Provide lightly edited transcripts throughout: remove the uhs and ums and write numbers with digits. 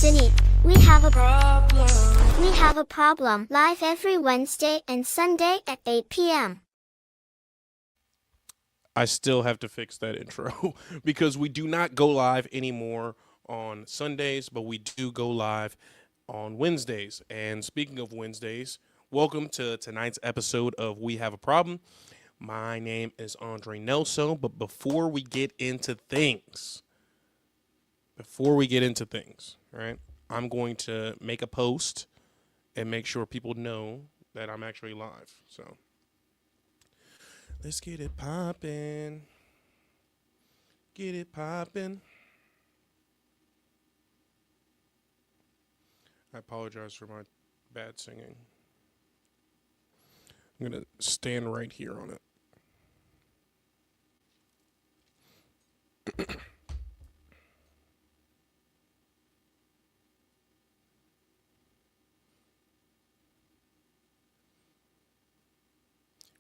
Destiny, we have a problem. We have a problem. Live every Wednesday and Sunday at 8 p.m. I still have to fix that intro because we do not go live anymore on Sundays, but we do go live on Wednesdays. And speaking of Wednesdays, welcome to tonight's episode of We Have a Problem. My name is Andre Nelson, but before we get into things, right, I'm going to make a post and make sure people know that I'm actually live. So let's get it poppin'. Get it poppin'. I apologize for my bad singing. I'm going to stand right here on it.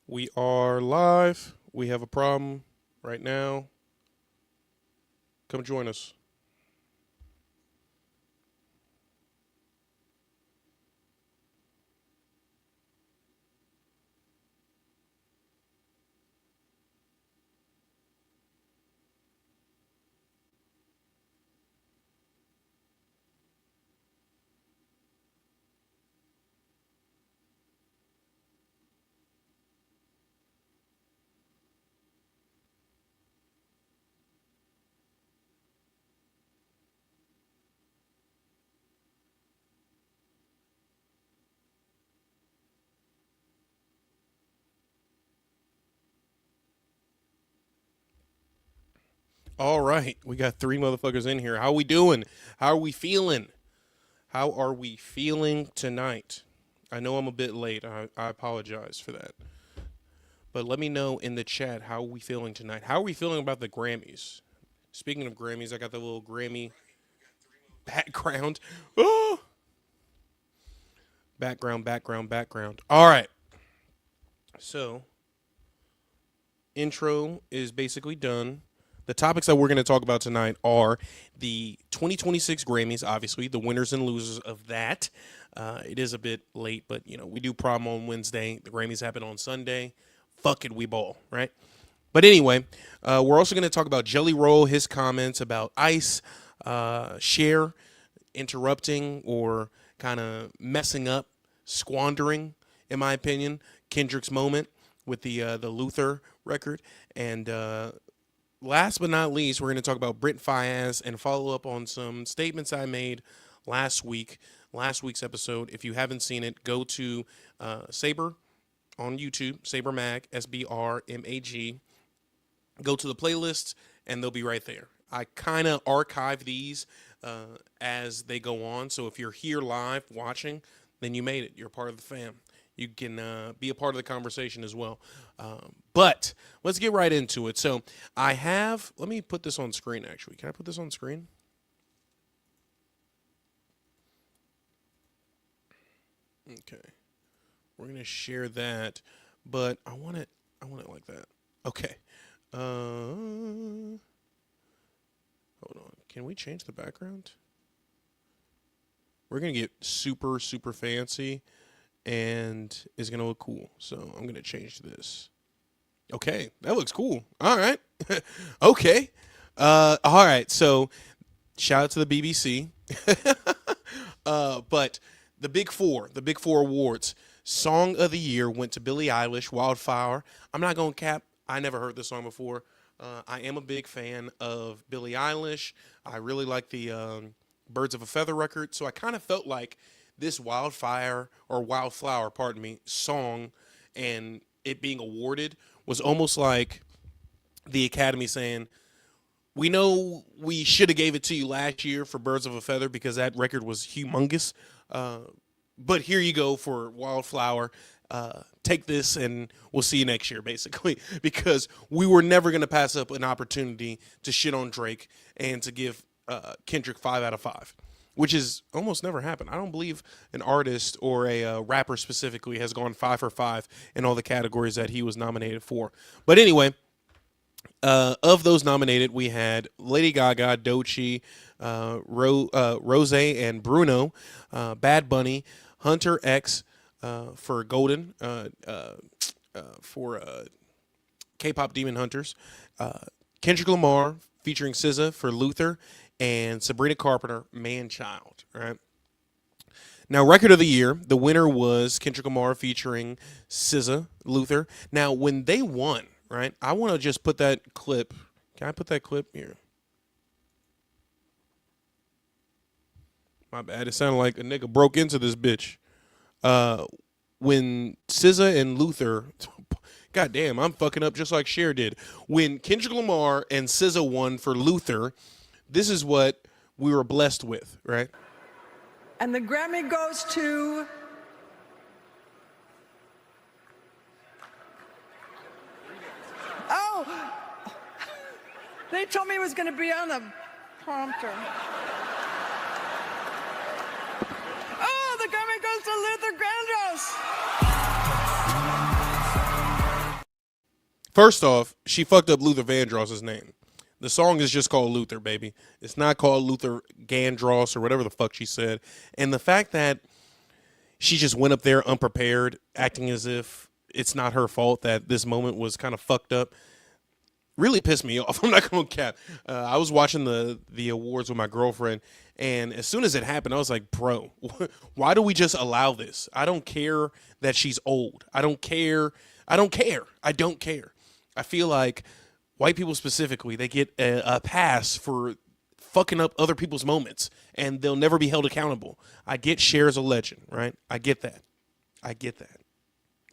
We are live. We have a problem right now. Come join us. All right, we got 3 motherfuckers in here. How we doing? How are we feeling? How are we feeling tonight? I know I'm a bit late. I apologize for that. But let me know in the chat, how are we feeling tonight? How are we feeling about the Grammys? Speaking of Grammys, I got the little Grammy background. Oh! Background. All right. So, intro is basically done. The topics that we're going to talk about tonight are the 2026 Grammys, obviously, the winners and losers of that. It is a bit late, but, you know, we do prom on Wednesday. The Grammys happen on Sunday. Fuck it, we ball, right? But anyway, we're also going to talk about Jelly Roll, his comments about ICE, Cher interrupting or kind of messing up, squandering, in my opinion, Kendrick's moment with the Luther record. And last but not least, we're going to talk about Brit Fayez and follow up on some statements I made last week's episode. If you haven't seen it, go to Saber on YouTube, Saber Mag, SBRMAG. Go to the playlists, and they'll be right there. I kind of archive these as they go on. So if you're here live watching, then you made it. You're part of the fam. You can be a part of the conversation as well. But let's get right into it. So let me put this on screen, actually. Can I put this on screen? Okay. We're going to share that, but I want it like that. Okay. Hold on. Can we change the background? We're going to get super, super fancy, and it's going to look cool. So I'm going to change this. Okay. That looks cool. All right. Okay. All right. So shout out to the BBC. But the Big Four awards. Song of the Year went to Billie Eilish, Wildflower. I'm not going to cap. I never heard this song before. I am a big fan of Billie Eilish. I really like the Birds of a Feather record. So I kind of felt like this Wildflower, song and it being awarded was almost like the Academy saying, we know we should have gave it to you last year for Birds of a Feather because that record was humongous. But here you go for Wildflower. Take this and we'll see you next year, basically, because we were never going to pass up an opportunity to shit on Drake and to give Kendrick 5 out of 5, which is almost never happened. I don't believe an artist or a rapper specifically has gone 5 for 5 in all the categories that he was nominated for. But anyway, Of those nominated, we had Lady Gaga, Doechii, Rose and Bruno, Bad Bunny, Hunter X for Golden, for K-pop Demon Hunters, Kendrick Lamar featuring SZA for Luther, and Sabrina Carpenter, Man Child. Right. Now, Record of the Year, the winner was Kendrick Lamar featuring SZA, Luther. Now, when they won, right, I want to just put that clip. Can I put that clip here? My bad. It sounded like a nigga broke into this bitch. When SZA and Luther, goddamn, I'm fucking up just like Cher did. When Kendrick Lamar and SZA won for Luther, this is what we were blessed with, right? And the Grammy goes to they told me it was going to be on the prompter. Oh, the Grammy goes to Luther Vandross. First off, she fucked up Luther Vandross's name. The song is just called Luther, baby. It's not called Luther Gandross or whatever the fuck she said. And the fact that she just went up there unprepared, acting as if it's not her fault that this moment was kind of fucked up, really pissed me off. I'm not going to cap. I was watching the awards with my girlfriend, and as soon as it happened, I was like, bro, why do we just allow this? I don't care that she's old. I don't care. I don't care. I don't care. I feel like white people specifically, they get a pass for fucking up other people's moments, and they'll never be held accountable. I get Cher's a legend, right? I get that. I get that.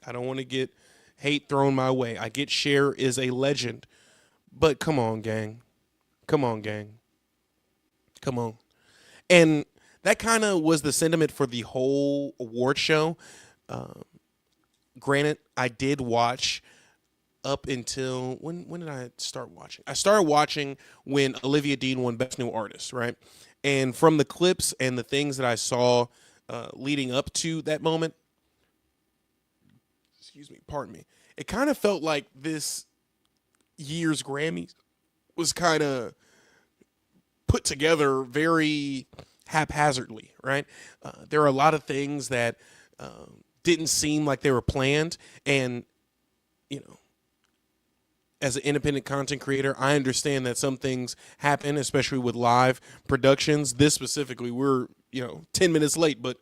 I don't want to get hate thrown my way. I get Cher is a legend. But come on, gang. Come on, gang. Come on. And that kind of was the sentiment for the whole award show. Granted, I did watch up until when did I start watching? I started watching when Olivia Dean won Best New Artist, right? And from the clips and the things that I saw leading up to that moment, excuse me, pardon me, it kind of felt like this year's Grammys was kind of put together very haphazardly, right? There are a lot of things that didn't seem like they were planned, and you know, as an independent content creator, I understand that some things happen, especially with live productions. This specifically, we're 10 minutes late, but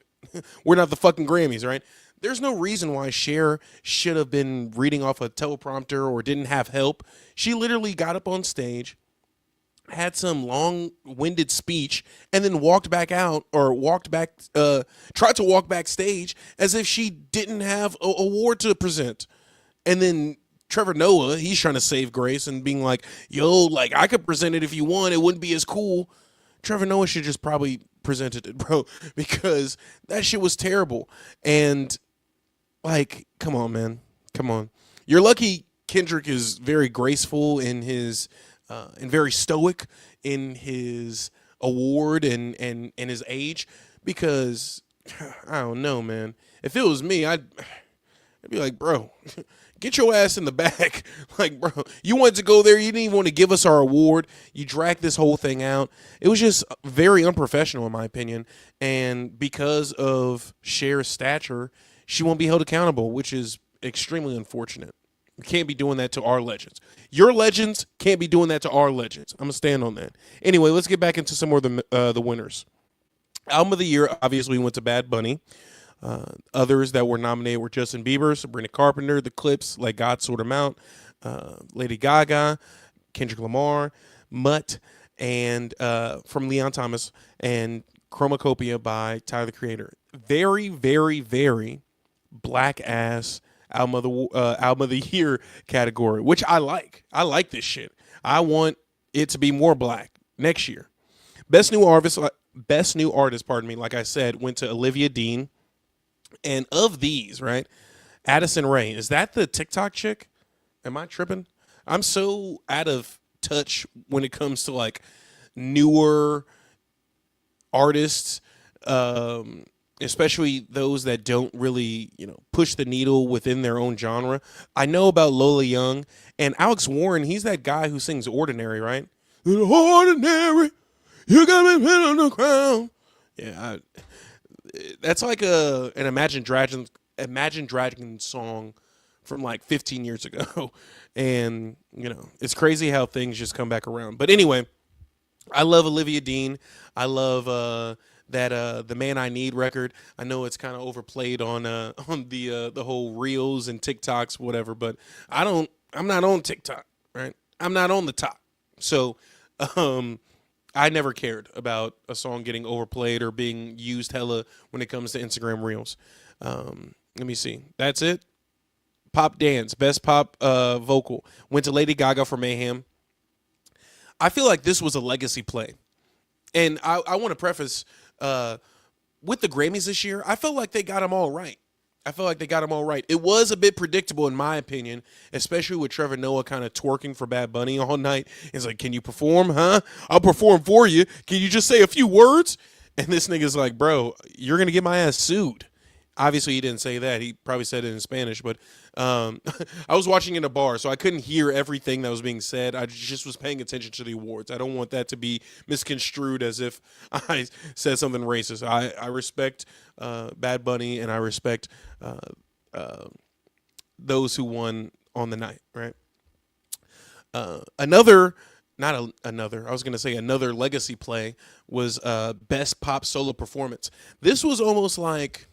we're not the fucking Grammys, right? There's no reason why Cher should have been reading off a teleprompter or didn't have help. She literally got up on stage, had some long-winded speech, and then walked back out, or tried to walk backstage as if she didn't have an award to present. And then Trevor Noah, he's trying to save grace and being like, yo, like, I could present it if you want. It wouldn't be as cool. Trevor Noah should just probably presented it, bro, because that shit was terrible. And like, come on, man. Come on. You're lucky Kendrick is very graceful in his and very stoic in his award and his age, because I don't know, man. If it was me, I'd be like, bro, get your ass in the back. Like, bro, you wanted to go there. You didn't even want to give us our award. You dragged this whole thing out. It was just very unprofessional, in my opinion. And because of Cher's stature, she won't be held accountable, which is extremely unfortunate. We can't be doing that to our legends. Your legends can't be doing that to our legends. I'm going to stand on that. Anyway, let's get back into some more of the winners. Album of the Year, obviously, went to Bad Bunny. Others that were nominated were Justin Bieber, Sabrina Carpenter, The Clips, Let God Sort 'Em Out, Lady Gaga, Kendrick Lamar, Mutt, and from Leon Thomas, and Chromacopia by Tyler, the Creator. Very, very, very black-ass album of the year category, which I like. I like this shit. I want it to be more black next year. Best new artist, pardon me, like I said, went to Olivia Dean. And of these, right, Addison Rae, is that the TikTok chick? Am I tripping? I'm so out of touch when it comes to like newer artists. especially those that don't really, push the needle within their own genre. I know about Lola Young and Alex Warren. He's that guy who sings "Ordinary," right? Ordinary, you got me pinned on the ground. Yeah, that's like an Imagine Dragons song from like 15 years ago, and it's crazy how things just come back around. But anyway, I love Olivia Dean. I love that "The Man I Need" record. I know it's kind of overplayed on the whole reels and TikToks, whatever. But I'm not on TikTok, right? I'm not on the top, so I never cared about a song getting overplayed or being used hella when it comes to Instagram reels. Let me see. That's it. Pop dance, best pop vocal went to Lady Gaga for Mayhem. I feel like this was a legacy play. And I want to preface with the Grammys this year, I felt like they got them all right. It was a bit predictable, in my opinion, especially with Trevor Noah kind of twerking for Bad Bunny all night. He's like, "Can you perform, huh? I'll perform for you. Can you just say a few words?" And this nigga's like, "Bro, you're going to get my ass sued." Obviously, he didn't say that. He probably said it in Spanish, but I was watching in a bar, so I couldn't hear everything that was being said. I just was paying attention to the awards. I don't want that to be misconstrued as if I said something racist. I respect Bad Bunny, and I respect those who won on the night, right? Another legacy play was Best Pop Solo Performance. This was almost like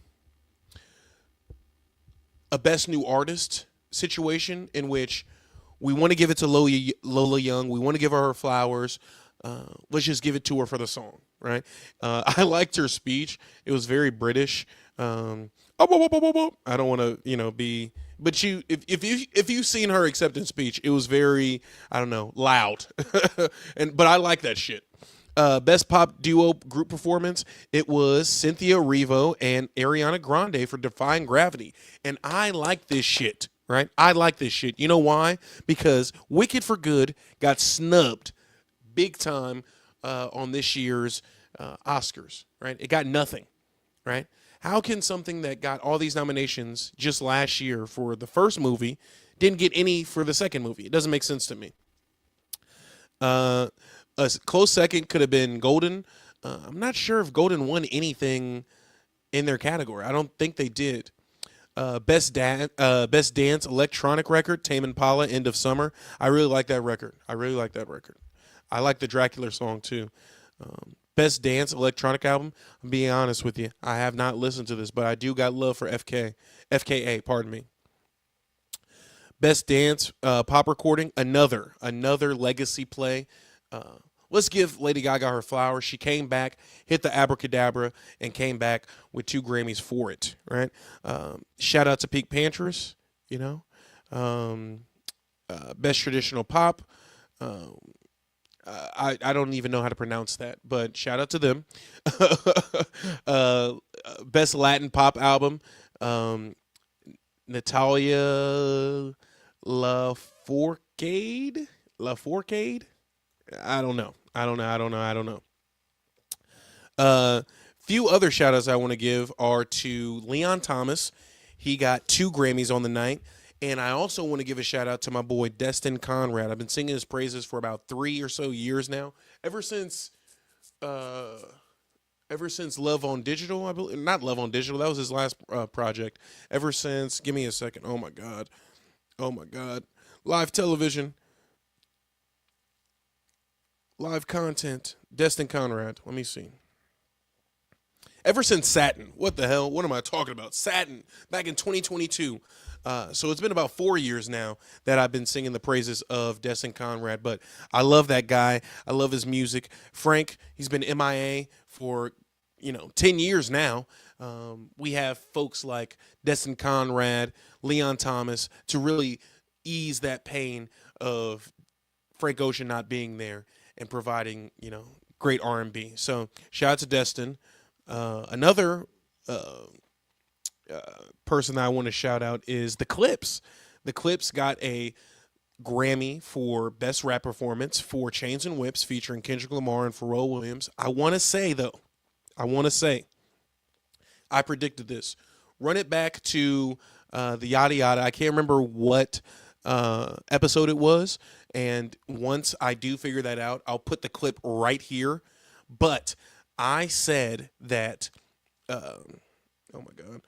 a Best New Artist situation in which we want to give it to Lola Young. We want to give her flowers. Let's just give it to her for the song, right? I liked her speech. It was very British. I don't want to, be, but if you've seen her acceptance speech, it was very, I don't know, loud, but I like that shit. Best pop duo group performance, it was Cynthia Erivo and Ariana Grande for Defying Gravity. And I like this shit, right? I like this shit. You know why? Because Wicked for Good got snubbed big time on this year's Oscars, right? It got nothing, right? How can something that got all these nominations just last year for the first movie didn't get any for the second movie? It doesn't make sense to me. A close second could have been Golden. I'm not sure if Golden won anything in their category. I don't think they did. Best dance electronic record, Tame Impala, End of Summer. I really like that record. I like the Dracula song too. Best dance electronic album. I'm being honest with you. I have not listened to this, but I do got love for FKA. Pardon me. Best dance pop recording. Another legacy play. Let's give Lady Gaga her flowers. She came back, hit the abracadabra, and came back with 2 Grammys for it, right? Shout out to Pink Panthers, Best traditional pop. I don't even know how to pronounce that, but shout out to them. Best Latin pop album. Natalia Lafourcade. I don't know. Few other shout outs I want to give are to Leon Thomas. He got 2 Grammys on the night. And I also want to give a shout out to my boy Destin Conrad. I've been singing his praises for about 3 or so years now. Ever since Love on Digital, I believe. Not Love on Digital. That was his last project. Ever since, give me a second. Oh my God. Live television. Live content. Destin Conrad. Let me see. Ever since Satin. What the hell? What am I talking about? Satin. Back in 2022. So it's been about 4 years now that I've been singing the praises of Destin Conrad. But I love that guy. I love his music. Frank, he's been MIA for, 10 years now. We have folks like Destin Conrad, Leon Thomas to really ease that pain of Frank Ocean not being there and providing, great R&B. So shout out to Destin. Another person that I want to shout out is The Clips. The Clips got a Grammy for Best Rap Performance for Chains and Whips featuring Kendrick Lamar and Pharrell Williams. I want to say, I predicted this. Run it back to the yada yada. I can't remember what episode it was. And once I do figure that out, I'll put the clip right here. But I said that, oh my God.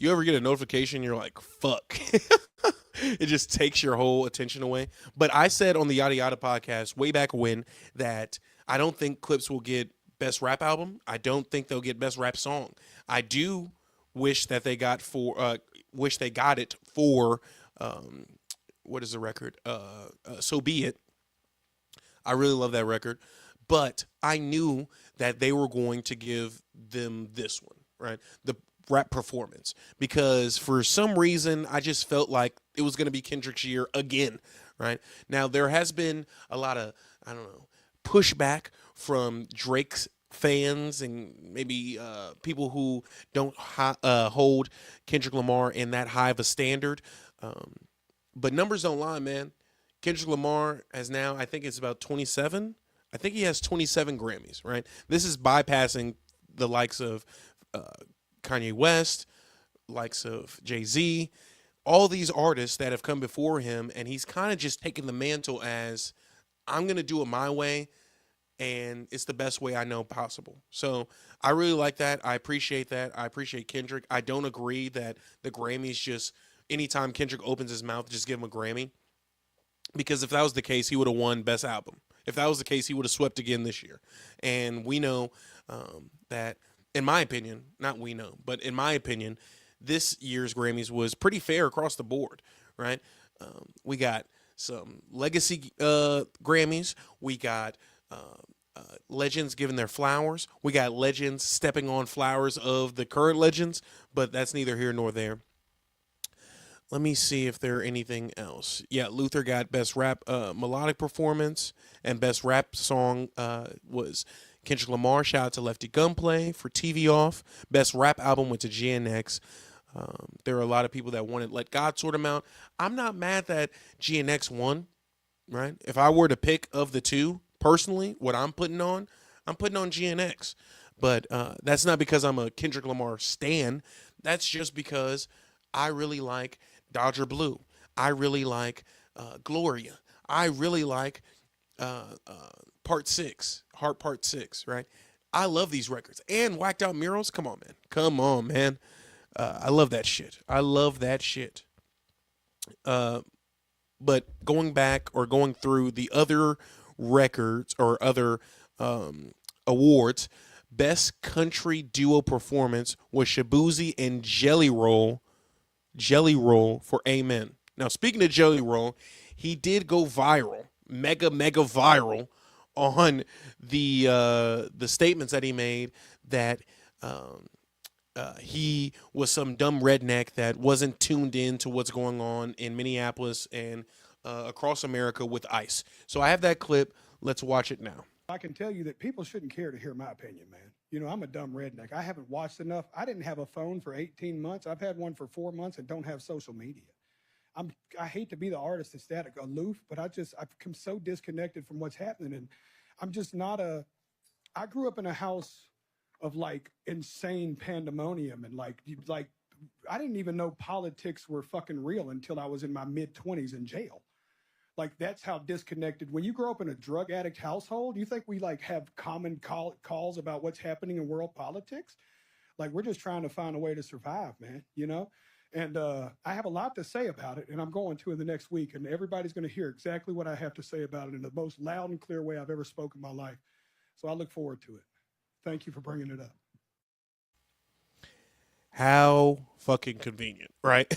You ever get a notification, you're like, fuck. It just takes your whole attention away. But I said on the Yada Yada podcast way back when that I don't think Clips will get Best Rap Album. I don't think they'll get Best Rap Song. I do wish that they got it for what is the record? So Be It. I really love that record. But I knew that they were going to give them this one, right? The rap performance, because for some reason I just felt like it was going to be Kendrick's year again, right? Now there has been a lot of, I don't know, pushback from Drake's fans and maybe people who don't hold Kendrick Lamar in that high of a standard. But numbers don't lie, man. Kendrick Lamar has now, I think it's about 27. I think he has 27 Grammys, right? This is bypassing the likes of Kanye West, likes of Jay-Z, all these artists that have come before him, and he's kind of just taken the mantle as, I'm going to do it my way, and it's the best way I know possible. So I really like that. I appreciate that. I appreciate Kendrick. I don't agree that the Grammys just, anytime Kendrick opens his mouth, just give him a Grammy. Because if that was the case, he would have won Best Album. If that was the case, he would have swept again this year. And we know that, in my opinion, not we know, but in my opinion, this year's Grammys was pretty fair across the board, right? We got some legacy Grammys. We got legends giving their flowers. We got legends stepping on flowers of the current legends, but that's neither here nor there. Let me see if there anything else. Yeah, Luther got Best Rap Melodic Performance, and Best Rap Song was Kendrick Lamar. Shout out to Lefty Gunplay for TV Off. Best Rap Album went to GNX. There are a lot of people that wanted Let God Sort Him Out. I'm not mad that GNX won, right? If I were to pick of the two, personally, what I'm putting on GNX. But that's not because I'm a Kendrick Lamar stan. That's just because I really like Dodger Blue. I really like Gloria. I really like Part 6, Heart Part 6, right? I love these records. And Whacked Out Murals, come on, man. Come on, man. I love that shit. I love that shit. But going back or going through the other records or other awards, Best Country Duo Performance was Shabuzi and Jelly Roll for Amen. Now, speaking of Jelly Roll, he did go viral, mega viral, on the statements that he made that he was some dumb redneck that wasn't tuned in to what's going on in Minneapolis and across America with ICE. So I have that clip. Let's watch it now. I can tell you that people shouldn't care to hear my opinion, man. You know, I'm a dumb redneck. I haven't watched enough. I didn't have a phone for 18 months. I've had one for 4 months and don't have social media. I hate to be the artist that's that aloof, but I've become so disconnected from what's happening. And I'm just not I grew up in a house of like insane pandemonium and like I didn't even know politics were fucking real until I was in my mid-20s in jail. Like, that's how disconnected. When you grow up in a drug addict household, you think we like have common calls about what's happening in world politics? Like, we're just trying to find a way to survive, man, you know? And I have a lot to say about it, and I'm going to in the next week, and everybody's going to hear exactly what I have to say about it in the most loud and clear way I've ever spoken in my life. So I look forward to it. Thank you for bringing it up. How fucking convenient, right?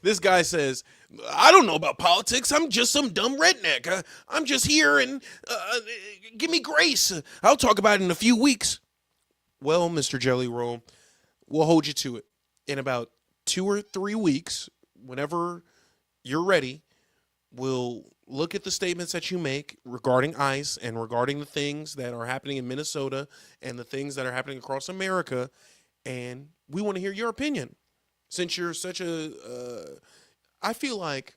This guy says, I don't know about politics. I'm just some dumb redneck. I'm just here and give me grace. I'll talk about it in a few weeks. Well, Mr. Jelly Roll, we'll hold you to it. In about 2 or 3 weeks, whenever you're ready, we'll look at the statements that you make regarding ICE and regarding the things that are happening in Minnesota and the things that are happening across America, and we want to hear your opinion. Since you're such I feel like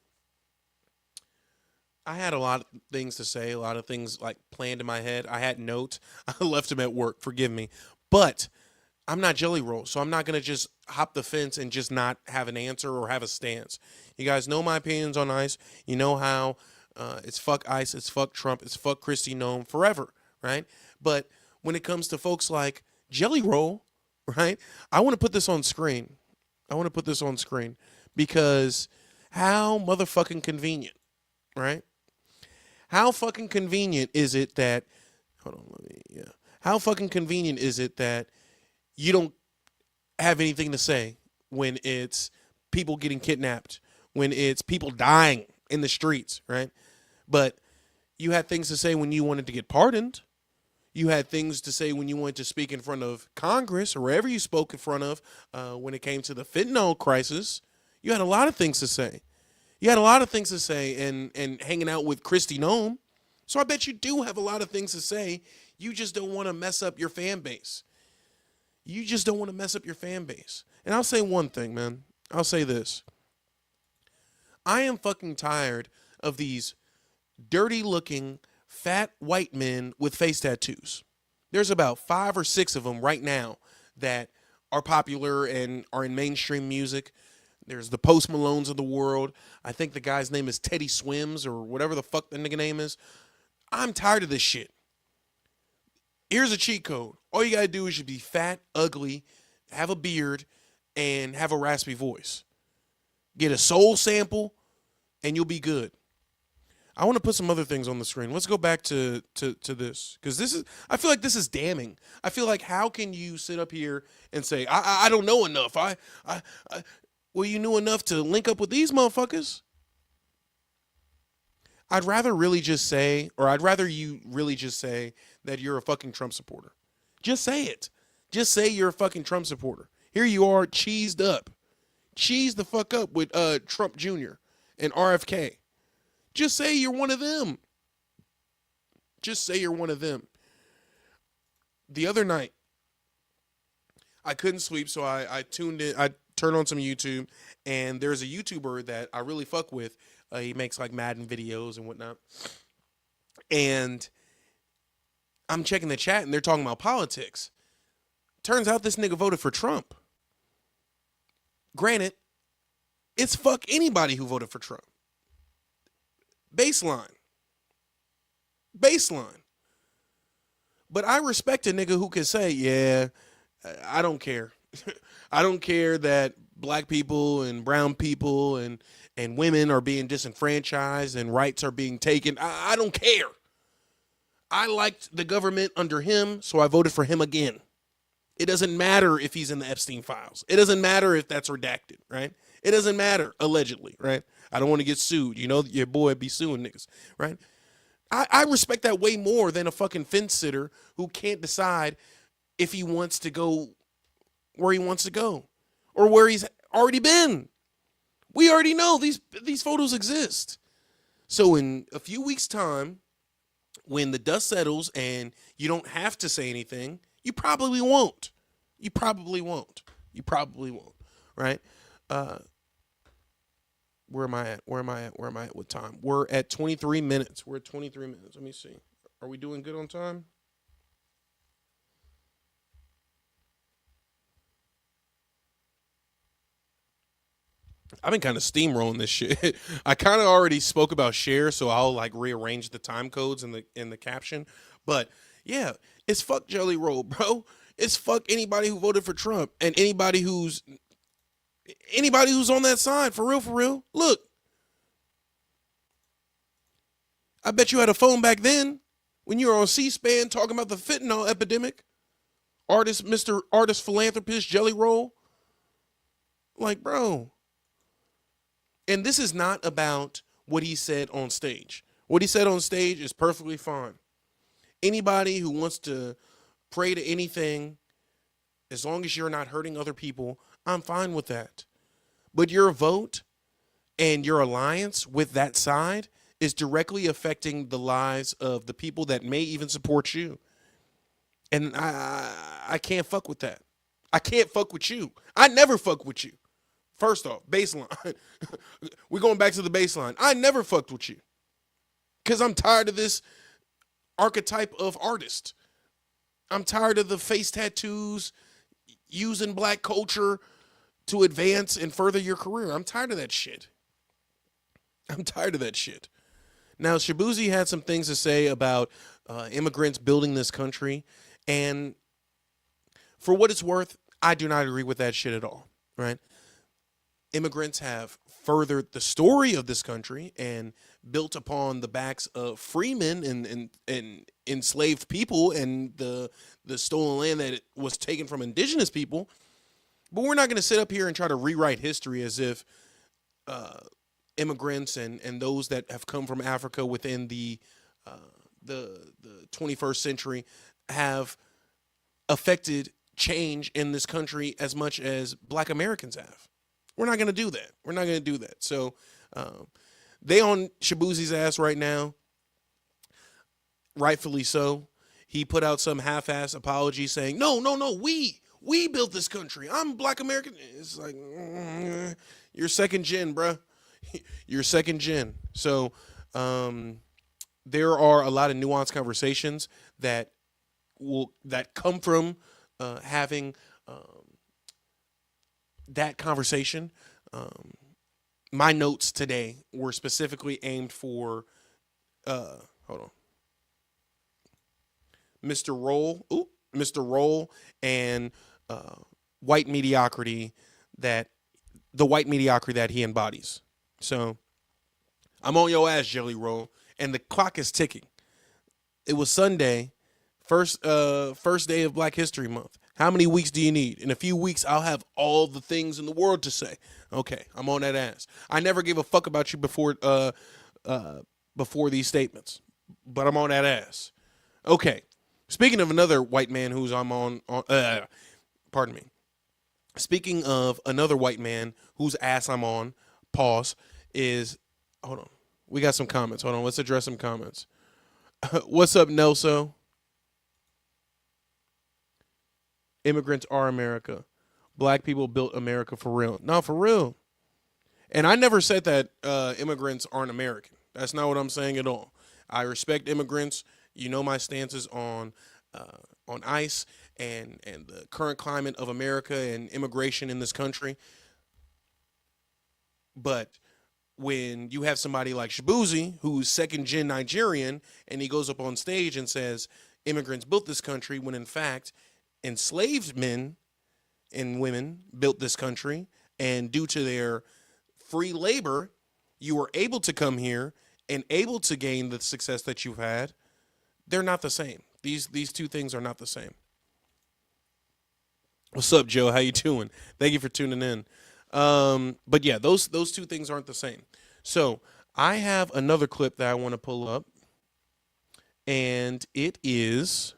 I had a lot of things to say, a lot of things like planned in my head. I had notes. I left them at work. Forgive me. But I'm not Jelly Roll, so I'm not going to just hop the fence and just not have an answer or have a stance. You guys know my opinions on ICE. You know how it's fuck ICE, it's fuck Trump, it's fuck Kristi Noem forever, right? But when it comes to folks like Jelly Roll, right, I want to put this on screen. I want to put this on screen because how motherfucking convenient, right? How fucking convenient is it that, hold on, how fucking convenient is it that you don't have anything to say when it's people getting kidnapped, when it's people dying in the streets, right? But you had things to say when you wanted to get pardoned. You had things to say when you wanted to speak in front of Congress or wherever you spoke in front of when it came to the fentanyl crisis. You had a lot of things to say. You had a lot of things to say and hanging out with Kristi Noem. So I bet you do have a lot of things to say. You just don't want to mess up your fan base. You just don't want to mess up your fan base. And I'll say one thing, man. I'll say this. I am fucking tired of these dirty-looking, fat white men with face tattoos. There's about 5 or 6 of them right now that are popular and are in mainstream music. There's the Post Malones of the world. I think the guy's name is Teddy Swims or whatever the fuck the nigga name is. I'm tired of this shit. Here's a cheat code. All you gotta do is you be fat, ugly, have a beard, and have a raspy voice. Get a soul sample, and you'll be good. I want to put some other things on the screen. Let's go back to this, because I feel like this is damning. I feel like how can you sit up here and say I don't know enough? Well, you knew enough to link up with these motherfuckers. I'd rather you really just say that you're a fucking Trump supporter. Just say it. Just say you're a fucking Trump supporter. Here you are, cheesed up. Cheese the fuck up with Trump Jr. and RFK. Just say you're one of them. Just say you're one of them. The other night, I couldn't sleep, so I tuned in. I turned on some YouTube, and there's a YouTuber that I really fuck with. He makes like Madden videos and whatnot. And I'm checking the chat, and they're talking about politics. Turns out this nigga voted for Trump. Granted, it's fuck anybody who voted for Trump. Baseline. But I respect a nigga who can say, yeah, I don't care. I don't care that black people and brown people and women are being disenfranchised and rights are being taken. I don't care. I liked the government under him, so I voted for him again. It doesn't matter if he's in the Epstein files. It doesn't matter if that's redacted, right? It doesn't matter, allegedly, right? I don't want to get sued. You know, your boy be suing niggas, right? I respect that way more than a fucking fence sitter who can't decide if he wants to go where he wants to go or where he's already been. We already know these photos exist. So in a few weeks' time, when the dust settles and you don't have to say anything, you probably won't. You probably won't, right? Where am I at with time? We're at 23 minutes. Let me see. Are we doing good on time? I've been kind of steamrolling this shit. I kind of already spoke about Cher, so I'll like rearrange the time codes in the caption. But yeah, it's fuck Jelly Roll, bro. It's fuck anybody who voted for Trump and anybody who's on that side. For real. Look, I bet you had a phone back then when you were on C-SPAN talking about the fentanyl epidemic. Mr. Artist Philanthropist Jelly Roll. Like, bro. And this is not about what he said on stage. What he said on stage is perfectly fine. Anybody who wants to pray to anything, as long as you're not hurting other people, I'm fine with that. But your vote and your alliance with that side is directly affecting the lives of the people that may even support you. And I can't fuck with that. I can't fuck with you. I never fuck with you. First off, baseline. We're going back to the baseline. I never fucked with you. Because I'm tired of this archetype of artist. I'm tired of the face tattoos. using black culture to advance and further your career. I'm tired of that shit. I'm tired of that shit. Now, Shabuzi had some things to say about immigrants building this country, and for what it's worth, I do not agree with that shit at all, right? Immigrants have furthered the story of this country and built upon the backs of freemen and enslaved people and the stolen land that was taken from indigenous people. But we're not going to sit up here and try to rewrite history as if immigrants and those that have come from Africa within the 21st century have affected change in this country as much as black Americans have. We're not going to do that. We're not going to do that. So they on Shabuzi's ass right now, rightfully so. He put out some half-ass apology saying, no, we built this country. I'm black American. It's like, you're second gen, bruh. You're second gen. So there are a lot of nuanced conversations that come from having that conversation. My notes today were specifically aimed for Mr. Roll and white mediocrity, the white mediocrity that he embodies. So I'm on your ass, Jelly Roll, and the clock is ticking. It was Sunday, first day of Black History Month. How many weeks do you need? In a few weeks, I'll have all the things in the world to say. Okay, I'm on that ass. I never gave a fuck about you before these statements, but I'm on that ass. Okay, speaking of another white man who's pardon me. Speaking of another white man whose ass I'm on, pause, hold on. We got some comments. Hold on, let's address some comments. What's up, Nelso? Immigrants are America. Black people built America for real. No, for real. And I never said that immigrants aren't American. That's not what I'm saying at all. I respect immigrants. You know my stances on ICE and the current climate of America and immigration in this country. But when you have somebody like Shabuzi, who's second-gen Nigerian, and he goes up on stage and says immigrants built this country, when in fact enslaved men and women built this country, and due to their free labor, you were able to come here and able to gain the success that you've had. They're not the same. These two things are not the same. What's up, Joe? How you doing? Thank you for tuning in. But yeah, those two things aren't the same. So I have another clip that I want to pull up, and it is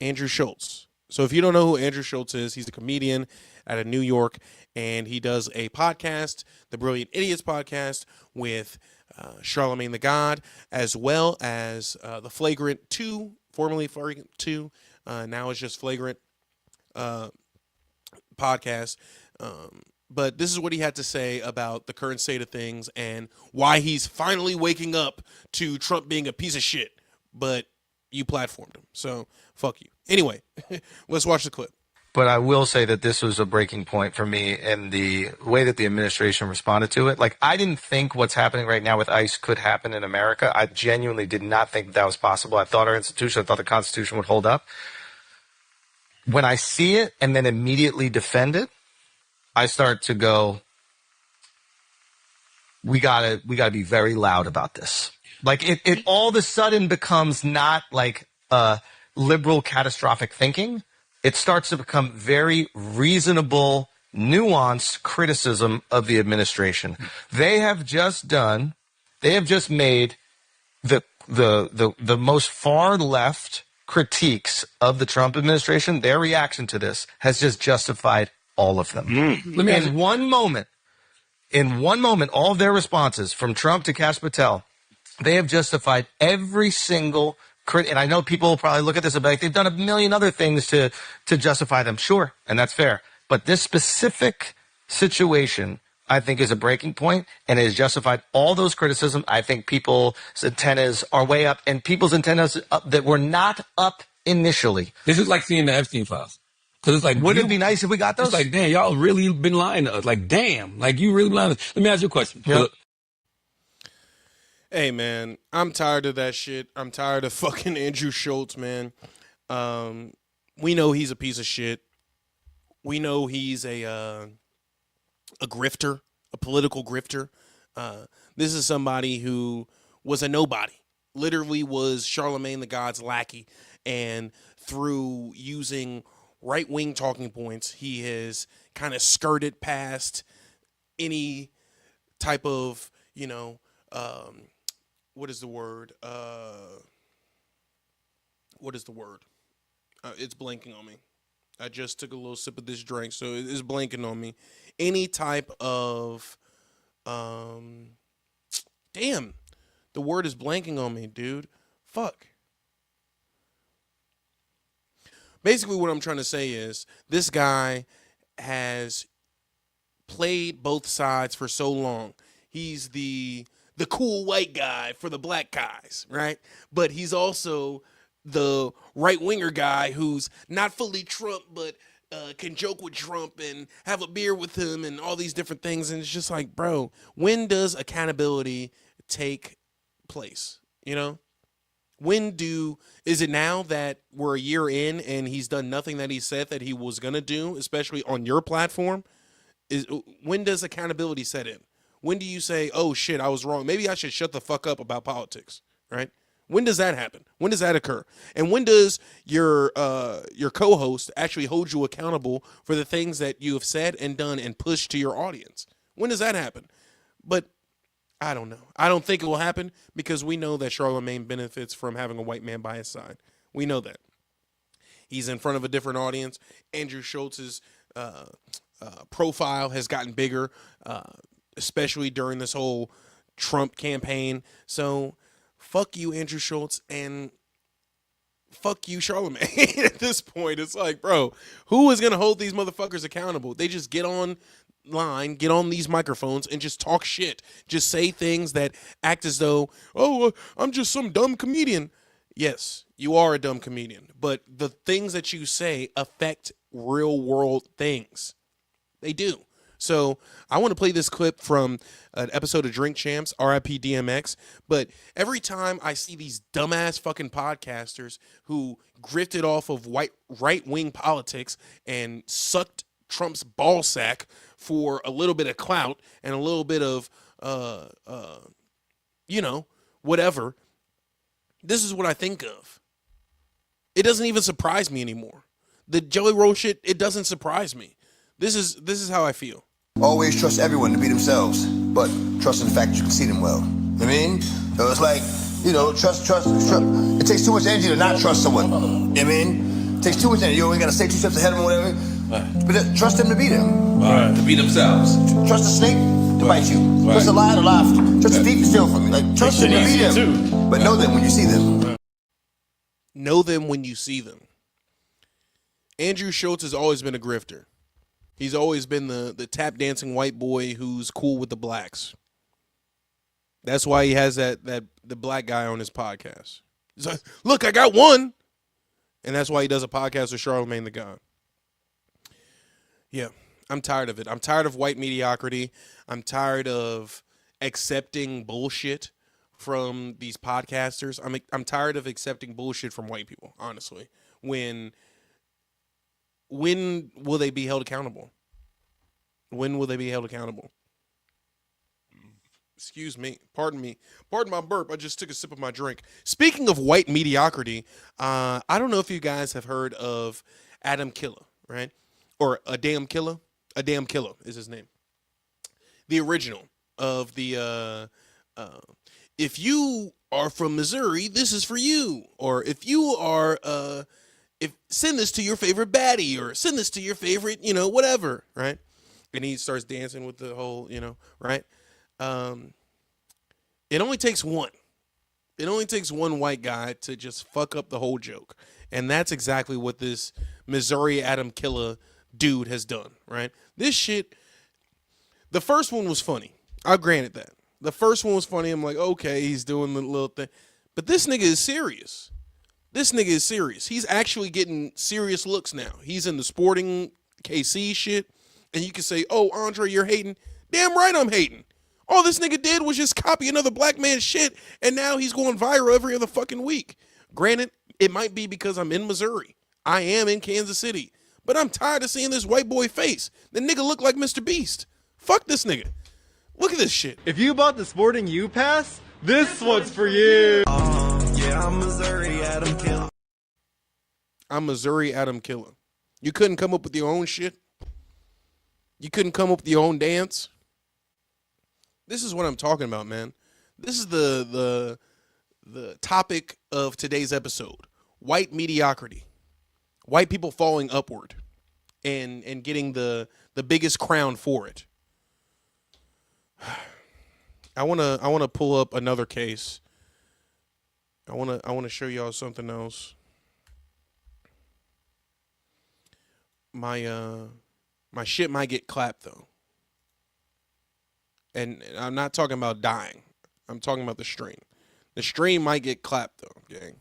Andrew Schultz. So if you don't know who Andrew Schultz is, he's a comedian out of New York, and he does a podcast, the Brilliant Idiots podcast, with Charlemagne the God, as well as the Flagrant 2, formerly Flagrant 2, now it's just Flagrant podcast. But this is what he had to say about the current state of things and why he's finally waking up to Trump being a piece of shit. But you platformed him, so fuck you. Anyway, let's watch the clip. But I will say that this was a breaking point for me in the way that the administration responded to it. Like, I didn't think what's happening right now with ICE could happen in America. I genuinely did not think that was possible. I thought our institution, I thought the Constitution would hold up. When I see it and then immediately defend it, I start to go, we gotta be very loud about this. Like, it all of a sudden becomes not like liberal catastrophic thinking. It starts to become very reasonable, nuanced criticism of the administration. They have just made the most far left critiques of the Trump administration. Their reaction to this has just justified all of them. In one moment, all of their responses, from Trump to Kash Patel, they have justified every single and I know people will probably look at this and be like, they've done a million other things to justify them. Sure, and that's fair. But this specific situation, I think, is a breaking point, and it has justified all those criticisms. I think people's antennas are way up, and people's antennas that were not up initially. This is like seeing the Epstein files. Cause it's like, Wouldn't it be nice if we got those? It's like, damn, y'all really been lying to us. Like, damn, like you really lying to us. Let me ask you a question. Yep. Hey man, I'm tired of that shit. I'm tired of fucking Andrew Schultz, man. We know he's a piece of shit. We know he's a grifter, a political grifter. This is somebody who was a nobody, literally was Charlemagne the God's lackey, and through using right-wing talking points, he has kind of skirted past any type of, what is the word? It's blanking on me. I just took a little sip of this drink, so it's blanking on me. Any type of, damn, the word is blanking on me, dude. Fuck. Basically, what I'm trying to say is this guy has played both sides for so long. He's the cool white guy for the black guys, right? But he's also the right-winger guy who's not fully Trump, but can joke with Trump and have a beer with him and all these different things. And it's just like, bro, when does accountability take place? Is it now that we're a year in and he's done nothing that he said that he was going to do, especially on your platform? When does accountability set in? When do you say, oh shit, I was wrong, maybe I should shut the fuck up about politics, right? When does that happen? When does that occur? And when does your co-host actually hold you accountable for the things that you have said and done and pushed to your audience? When does that happen? But I don't know. I don't think it will happen because we know that Charlemagne benefits from having a white man by his side. We know that. He's in front of a different audience. Andrew Schultz's profile has gotten bigger, especially during this whole Trump campaign. So fuck you, Andrew Schultz, and fuck you, Charlemagne. At this point, it's like, bro, who is going to hold these motherfuckers accountable? They just get on get on these microphones and just talk shit. Just say things that act as though, I'm just some dumb comedian. Yes, you are a dumb comedian, but the things that you say affect real world things. They do. So I want to play this clip from an episode of Drink Champs, RIP DMX. But every time I see these dumbass fucking podcasters who grifted off of right-wing politics and sucked Trump's ball sack for a little bit of clout and a little bit of, whatever, this is what I think of. It doesn't even surprise me anymore. The Jelly Roll shit, it doesn't surprise me. This is how I feel. Always trust everyone to be themselves, but trust in the fact that you can see them well. I mean, so it's like, trust. It takes too much energy to not trust someone. I mean, it takes too much energy. You always got to stay 2 steps ahead of them or whatever. Right. But trust them to be them. Right. To be themselves. Trust the snake to bite you. Right. Trust the lion to laugh. Trust the thief to steal from you. Like, trust them to be them. Too. But know them when you see them. Right. Know them when you see them. Andrew Schultz has always been a grifter. He's always been the tap dancing white boy who's cool with the blacks. That's why he has the black guy on his podcast. He's like, look, I got one. And that's why he does a podcast with Charlemagne the God. Yeah, I'm tired of it. I'm tired of white mediocrity. I'm tired of accepting bullshit from these podcasters. I'm tired of accepting bullshit from white people, honestly. When will they be held accountable? When will they be held accountable? Excuse me. Pardon me. Pardon my burp. I just took a sip of my drink. Speaking of white mediocrity, I don't know if you guys have heard of Adam Killer, right? Or A Damn Killer. A Damn Killer is his name. The original of the if you are from Missouri, this is for you. Or if you are send this to your favorite baddie, or send this to your favorite, whatever, right? And he starts dancing with the whole, right? It only takes one. It only takes one white guy to just fuck up the whole joke. And that's exactly what this Missouri Adam Killer dude has done, right? This shit, the first one was funny. I'll grant it that. The first one was funny. I'm like, okay, he's doing the little thing. But this nigga is serious. This nigga is serious. He's actually getting serious looks now. He's in the sporting KC shit. And you can say, oh, Andre, you're hating. Damn right I'm hating. All this nigga did was just copy another black man's shit, and now he's going viral every other fucking week. Granted, it might be because I'm in Missouri. I am in Kansas City. But I'm tired of seeing this white boy face. The nigga look like Mr. Beast. Fuck this nigga. Look at this shit. If you bought the Sporting U Pass, this one's for you. Yeah, I'm Missouri Adam Killer. I'm Missouri Adam Killer. You couldn't come up with your own shit? You couldn't come up with your own dance? This is what I'm talking about, man. This is the topic of today's episode. White mediocrity. White people falling upward and getting the biggest crown for it. I wanna pull up another case. I wanna show y'all something else. My shit might get clapped though. And I'm not talking about dying. I'm talking about the stream. The stream might get clapped though, gang.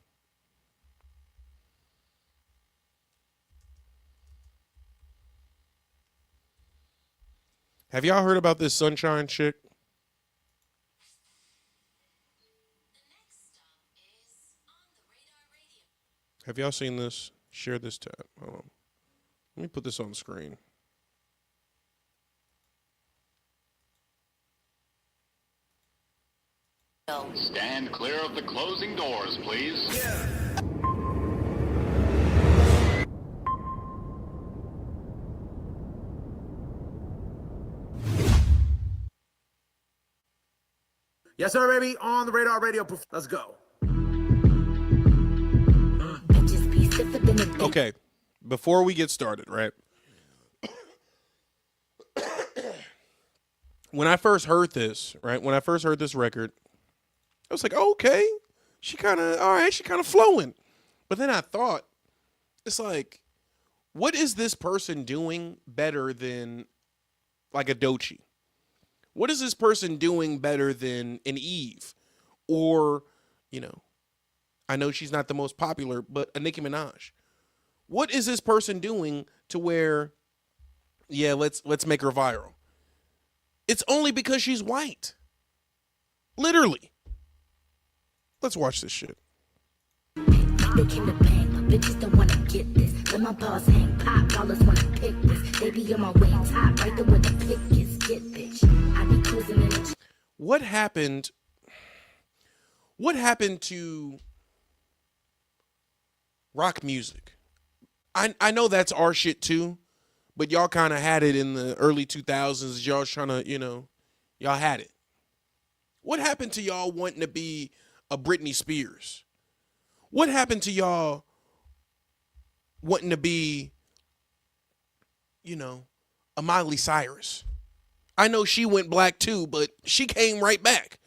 Have y'all heard about this Sunshine chick? Have y'all seen this? Share this tab. Hold on. Let me put this on the screen. Stand clear of the closing doors, please. Yes, sir, baby. On the Radar Radio. Let's go. Okay, before we get started, right? When I first heard this, right? When I first heard this record, I was like, oh, okay, she kind of flowing. But then I thought, it's like, what is this person doing better than like a Doechii? What is this person doing better than an Eve? Or, I know she's not the most popular, but a Nicki Minaj. What is this person doing to where, yeah, let's make her viral? It's only because she's white. Literally. Let's watch this shit. They came to bang, but bitches don't wanna get this. Let my balls hang, pop dollars wanna pick this. They be on my way top, right there where the pick is. Get bitch. I be cruising in the What happened to rock music? I know that's our shit too, but y'all kind of had it in the early 2000s. Y'all was trying to, y'all had it. What happened to y'all wanting to be a Britney Spears? What happened to y'all wanting to be, a Miley Cyrus? I know she went black too, but she came right back.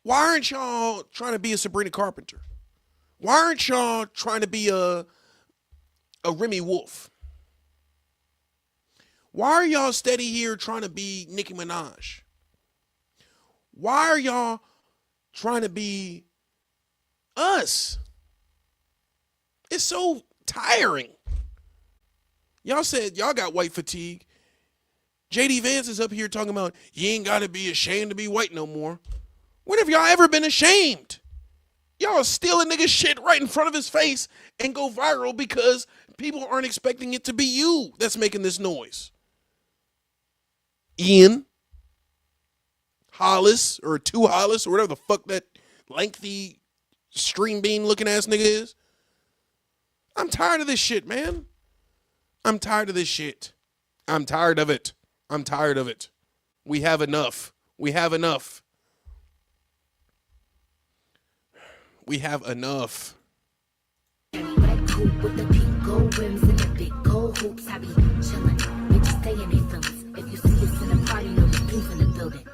Why aren't y'all trying to be a Sabrina Carpenter? Why aren't y'all trying to be a Remy Wolf? Why are y'all steady here trying to be Nicki Minaj? Why are y'all trying to be us? It's so tiring. Y'all said y'all got white fatigue. JD Vance is up here talking about you ain't got to be ashamed to be white no more. When have y'all ever been ashamed? Y'all steal a nigga's shit right in front of his face and go viral because people aren't expecting it to be you that's making this noise. Ian Hollis or Two Hollis or whatever the fuck that lengthy stream bean looking ass nigga is. I'm tired of this shit, man. I'm tired of this shit. I'm tired of it. I'm tired of it. We have enough. We have enough. We have enough. red coupe with the pink gold rims and the big gold hoops. I be chillin'. Bitches stay in their feelings. If you see us in a party, know the proof in the building.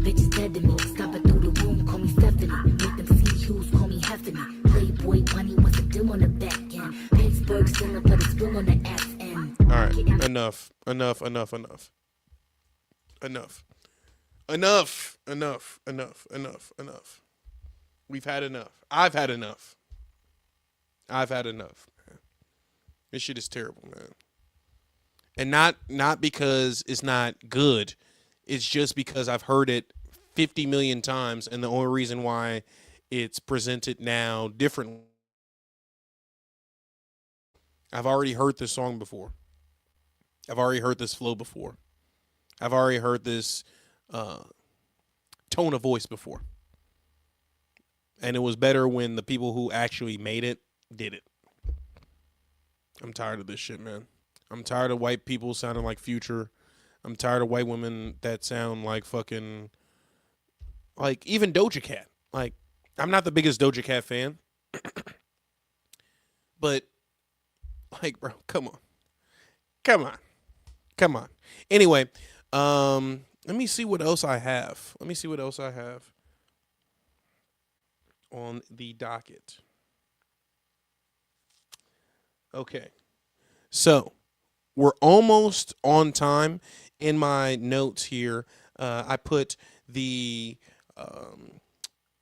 Bitches dead to me. Stop it through the room, call me Stephanie. Make them see Hughes, call me Heffany. Playboy money, what's the deal on the back end? Pittsburgh still put a spill on the ass end. All right, enough. Enough. Enough. Enough. Enough. Enough. Enough. Enough. Enough. Enough. We've had enough. I've had enough. I've had enough. Man. This shit is terrible, man. And not because it's not good. It's just because I've heard it 50 million times, and the only reason why it's presented now differently. I've already heard this song before. I've already heard this flow before. I've already heard this tone of voice before. And it was better when the people who actually made it did it. I'm tired of this shit, man. I'm tired of white people sounding like Future. I'm tired of white women that sound like fucking, like, even Doja Cat. Like, I'm not the biggest Doja Cat fan. But, like, bro, come on. Come on. Come on. Anyway, let me see what else I have. Let me see what else I have on the docket. Okay. So, we're almost on time. In my notes here, I put the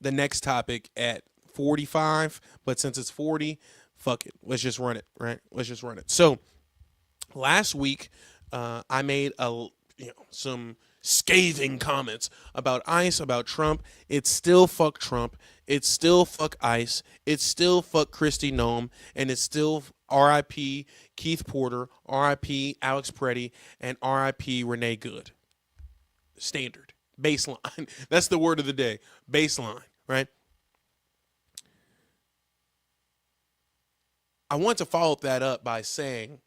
next topic at 45, but since it's 40, fuck it. Let's just run it, right? Let's just run it. So, last week, I made some scathing comments about ICE, about Trump. It's still fuck Trump. It's still fuck ICE. It's still fuck Kristi Noem. And it's still R.I.P. Keith Porter, R.I.P. Alex Preddy, and R.I.P. Renee Good. Standard. Baseline. That's the word of the day. Baseline, right? I want to follow that up by saying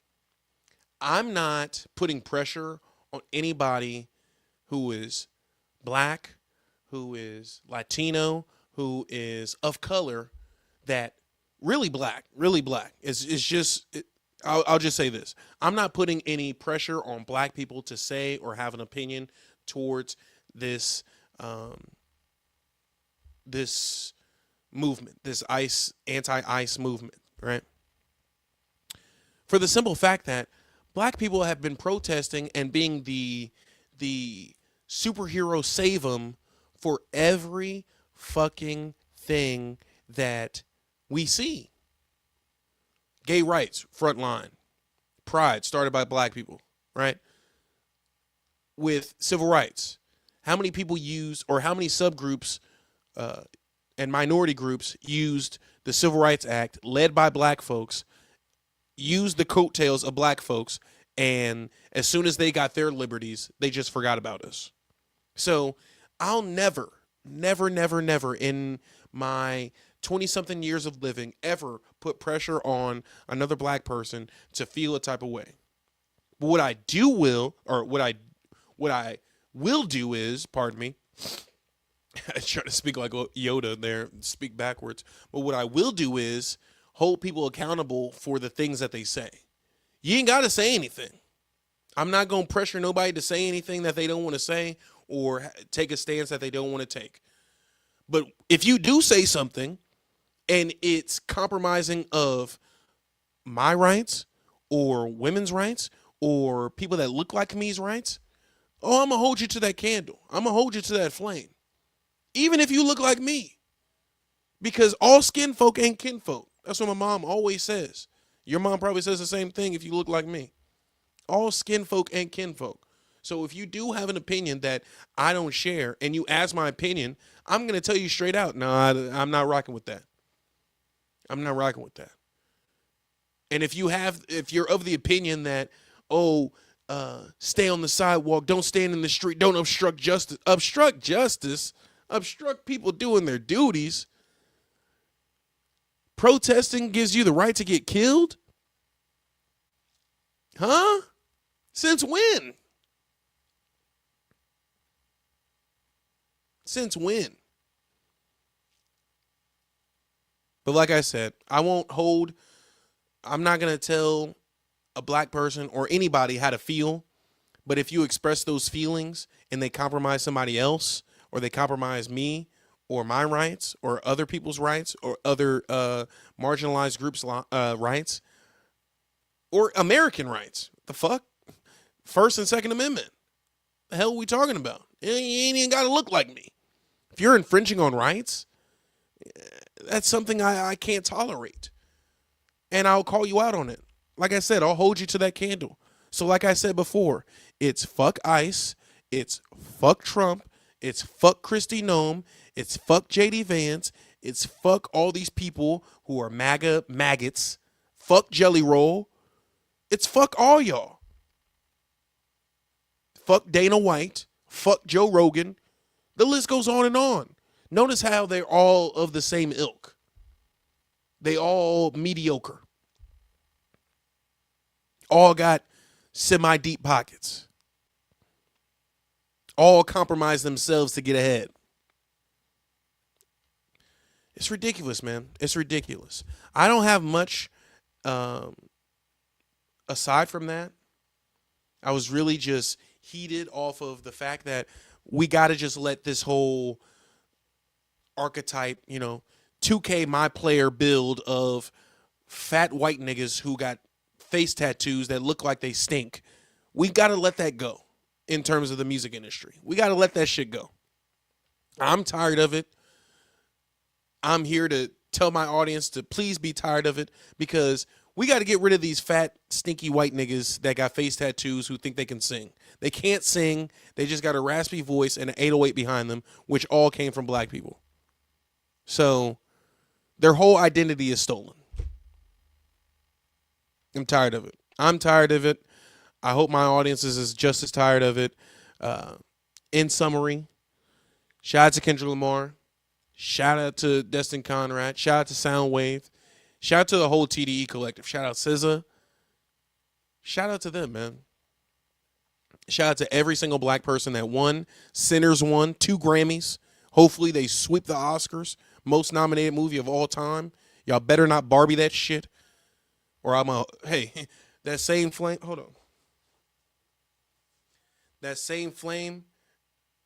I'm not putting pressure on anybody who is black, who is Latino, who is of color, that really black. It's just, I'll just say this. I'm not putting any pressure on black people to say or have an opinion towards this this movement, this ICE, anti-ICE movement, right? For the simple fact that black people have been protesting and being the superhero save them for every fucking thing that we see. Gay rights, front line. Pride, started by black people, right? With civil rights. How many people used, or how many subgroups and minority groups used the Civil Rights Act, led by black folks, used the coattails of black folks, and as soon as they got their liberties, they just forgot about us. So I'll never in my 20-something years of living ever put pressure on another black person to feel a type of way. But what I will do is, pardon me, I try to speak like Yoda there, speak backwards. But what I will do is hold people accountable for the things that they say. You ain't got to say anything. I'm not going to pressure nobody to say anything that they don't want to say or take a stance that they don't want to take. But if you do say something and it's compromising of my rights or women's rights or people that look like me's rights, oh, I'm going to hold you to that candle. I'm going to hold you to that flame. Even if you look like me. Because all skin folk ain't kinfolk. That's what my mom always says. Your mom probably says the same thing if you look like me. All skin folk ain't kinfolk. So if you do have an opinion that I don't share and you ask my opinion, I'm going to tell you straight out, no, I'm not rocking with that. I'm not rocking with that. And if you're of the opinion that, stay on the sidewalk, don't stand in the street, don't obstruct justice. Obstruct people doing their duties. Protesting gives you the right to get killed? Huh? Since when? Since when? But like I said, I'm not going to tell a black person or anybody how to feel. But if you express those feelings and they compromise somebody else, or they compromise me or my rights or other people's rights or other marginalized groups' rights or American rights, the fuck? First and Second Amendment. The hell are we talking about? You ain't even got to look like me. If you're infringing on rights, that's something I can't tolerate. and I'll call you out on it. Like I said, I'll hold you to that candle. So like I said before, it's fuck ICE, it's fuck Trump, it's fuck Kristi Noem, it's fuck JD Vance, it's fuck all these people who are MAGA maggots, fuck Jelly Roll, it's fuck all y'all. Fuck Dana White, fuck Joe Rogan. The list goes on and on. Notice how they're all of the same ilk. They all mediocre. All got semi-deep pockets. All compromise themselves to get ahead. It's ridiculous, man. It's ridiculous. I don't have much aside from that. I was really just heated off of the fact that we got to just let this whole archetype, 2K my player build of fat white niggas who got face tattoos that look like they stink. We got to let that go in terms of the music industry. We got to let that shit go. I'm tired of it. I'm here to tell my audience to please be tired of it, because we got to get rid of these fat, stinky white niggas that got face tattoos who think they can sing. They can't sing. They just got a raspy voice and an 808 behind them, which all came from black people. So their whole identity is stolen. I'm tired of it. I'm tired of it. I hope my audience is just as tired of it. In summary, shout out to Kendrick Lamar. Shout out to Destin Conrad. Shout out to Soundwave. Shout out to the whole TDE collective. Shout out SZA. Shout out to them, man. Shout out to every single black person that won. Sinners won 2 Grammys. Hopefully they sweep the Oscars. Most nominated movie of all time. Y'all better not Barbie that shit. Or hey, that same flame. Hold on. That same flame.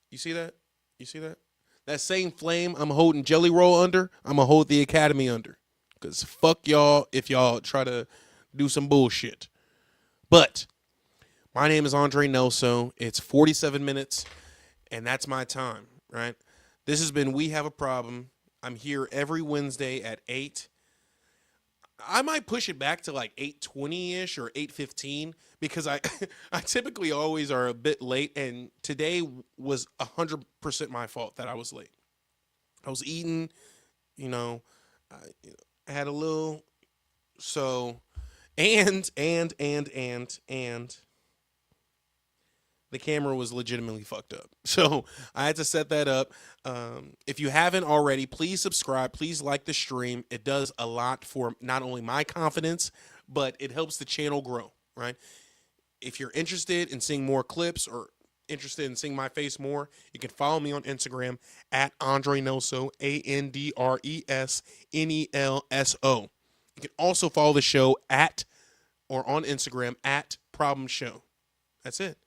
You see that? You see that? That same flame I'm holding Jelly Roll under, I'm going to hold the Academy under. Because fuck y'all if y'all try to do some bullshit. But my name is Andre Nelson. It's 47 minutes, and that's my time, right? This has been We Have a Problem. I'm here every Wednesday at 8. I might push it back to like 8:20-ish or 8:15 because I typically always are a bit late, and today was 100% my fault that I was late. I was eating, I had a little, so, and the camera was legitimately fucked up. So I had to set that up. If you haven't already, please subscribe. Please like the stream. It does a lot for not only my confidence, but it helps the channel grow, right? If you're interested in seeing more clips or interested in seeing my face more, you can follow me on Instagram at Andre Nelson, AndresNelso. You can also follow the show on Instagram at Problem Show. That's it.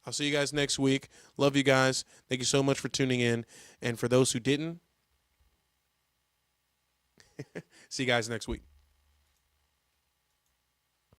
I'll see you guys next week. Love you guys. Thank you so much for tuning in. And for those who didn't, see you guys next week.